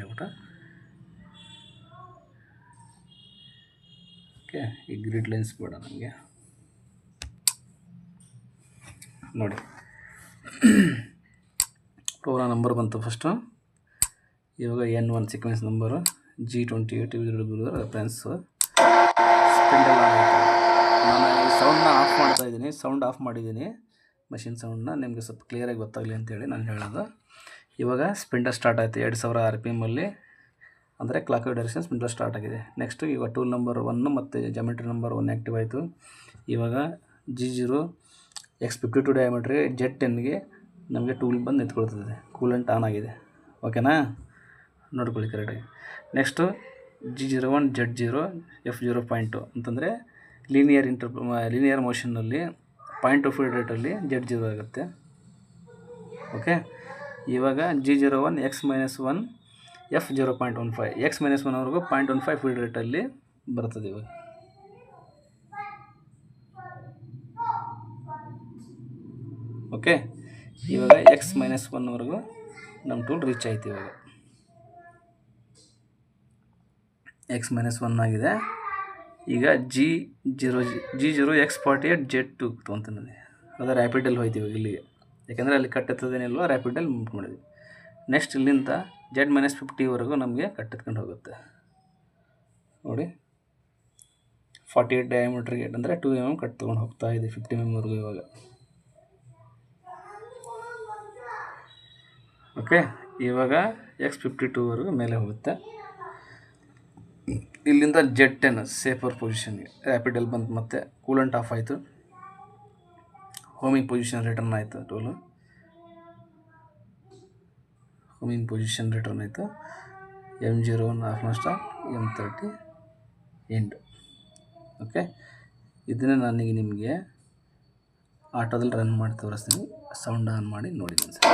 ಹೇಳ್ಬಿಟ್ಟು. ಓಕೆ, ಈ grid lines ಬೇಡ ನನಗೆ. ನೋಡಿ ಪ್ರೋಗ್ರಾಮ್ ನಂಬರ್ ಬಂತು ಫಸ್ಟು. ಇವಾಗ N1 sequence number, G28 reference. Spindle ಆಗುತ್ತೆ. ನಾನು ಈ ಸೌಂಡನ್ನ ಆಫ್ ಮಾಡ್ತಾಯಿದ್ದೀನಿ, ಸೌಂಡ್ ಆಫ್ ಮಾಡಿದ್ದೀನಿ, ಮಷಿನ್ ಸೌಂಡನ್ನ ನಿಮಗೆ ಸ್ವಲ್ಪ ಕ್ಲಿಯರಾಗಿ ಗೊತ್ತಾಗಲಿ ಅಂತೇಳಿ ನಾನು ಹೇಳೋದು. ಇವಾಗ ಸ್ಪಿಂಡಲ್ ಸ್ಟಾರ್ಟ್ ಆಯಿತು 2000 RPM ಅಂದರೆ ಕ್ಲಾಕ್ ಡೈರೆಕ್ಷನ್ ಸ್ಪಿಂಡಲ್ ಸ್ಟಾರ್ಟ್ ಆಗಿದೆ. ನೆಕ್ಸ್ಟು ಇವಾಗ ಟೂಲ್ ನಂಬರ್ 1 ಮತ್ತು ಜಾಮೆಟ್ರಿ ನಂಬರ್ 1 ಆ್ಯಕ್ಟಿವ್ ಆಯಿತು. ಇವಾಗ G0X52 ಡಯಾಮೀಟ್ರಿಗೆ Z10ಗೆ ನಮಗೆ ಟೂಲ್ ಬಂದು ನಿಂತ್ಕೊಳ್ತದೆ. ಕೂಲೆಂಟ್ ಆನ್ ಆಗಿದೆ. ಓಕೆನಾ, ನೋಡ್ಕೊಳ್ಳಿ ಕರೆಕ್ಟಾಗಿ. ನೆಕ್ಸ್ಟು G01 Z0 F0.2 ಅಂತಂದರೆ ಲೀನಿಯರ್ ಮೋಷನ್ನಲ್ಲಿ ಪಾಯಿಂಟ್ ಟು ಫೀಡ್ ರೇಟಲ್ಲಿ Z0 ಆಗುತ್ತೆ. ಓಕೆ, ಇವಾಗ G01 X-1 F0.15 X-1ವರೆಗೂ 0.15 ಫೀಡ್ ರೇಟಲ್ಲಿ ಬರ್ತದೆ. ಇವಾಗ ಓಕೆ, ಇವಾಗ X-1ವರೆಗೂ ನಮ್ಮ ಟೂಲ್ ರೀಚ್ ಆಯ್ತು. ಇವಾಗ X-1 ಆಗಿದೆ. ಈಗ G0X48 Z2 ತೊಗೊತೀನಿ. ಅದು ರ್ಯಾಪಿಡಲ್ಲಿ ಹೋಯ್ತು ಇವಾಗ ಇಲ್ಲಿಗೆ, ಯಾಕೆಂದರೆ ಅಲ್ಲಿ ಕಟ್ ಎತ್ತದೇನಿಲ್ವ, ರ್ಯಾಪಿಡಲ್ಲಿ ಮೂವ್ ಮಾಡಿದ್ವಿ. ನೆಕ್ಸ್ಟ್ ಇಲ್ಲಿಂದ Z-50ವರೆಗೂ ನಮಗೆ ಕಟ್ ಎತ್ಕೊಂಡು ಹೋಗುತ್ತೆ. ನೋಡಿ 48 ಡಯಾಮೀಟ್ರಿಗೆ ಅಂದರೆ 2 mm ಕಟ್ ತೊಗೊಂಡು ಹೋಗ್ತಾ ಇದೆ 50 mm ಇವಾಗ. ಓಕೆ, ಇವಾಗ X52ವರೆಗೂ ಮೇಲೆ ಹೋಗುತ್ತೆ. ಇಲ್ಲಿಂದ Z10 ಸೇಫರ್ ಪೊಸಿಷನ್ಗೆ ರ್ಯಾಪಿಡಲ್ಲಿ ಬಂತು. ಮತ್ತು ಕೂಲೆಂಟ್ ಆಫ್ ಆಯಿತು, ಹೋಮಿಂಗ್ ಪೊಸಿಷನ್ ರಿಟರ್ನ್ ಆಯಿತು. ಟೂಲು ಹೋಮಿಂಗ್ ಪೊಸಿಷನ್ ರಿಟರ್ನ್ ಆಯಿತು. M01 of stop, M30 end. Okay, ಇದನ್ನು ನನಗೆ ನಿಮಗೆ ಆಟೋದಲ್ಲಿ ರನ್ ಮಾಡಿ ತೋರಿಸ್ತೀನಿ. ಸೌಂಡ್ ಆನ್ ಮಾಡಿ ನೋಡಿದ್ದೀನಿ ಸರ್.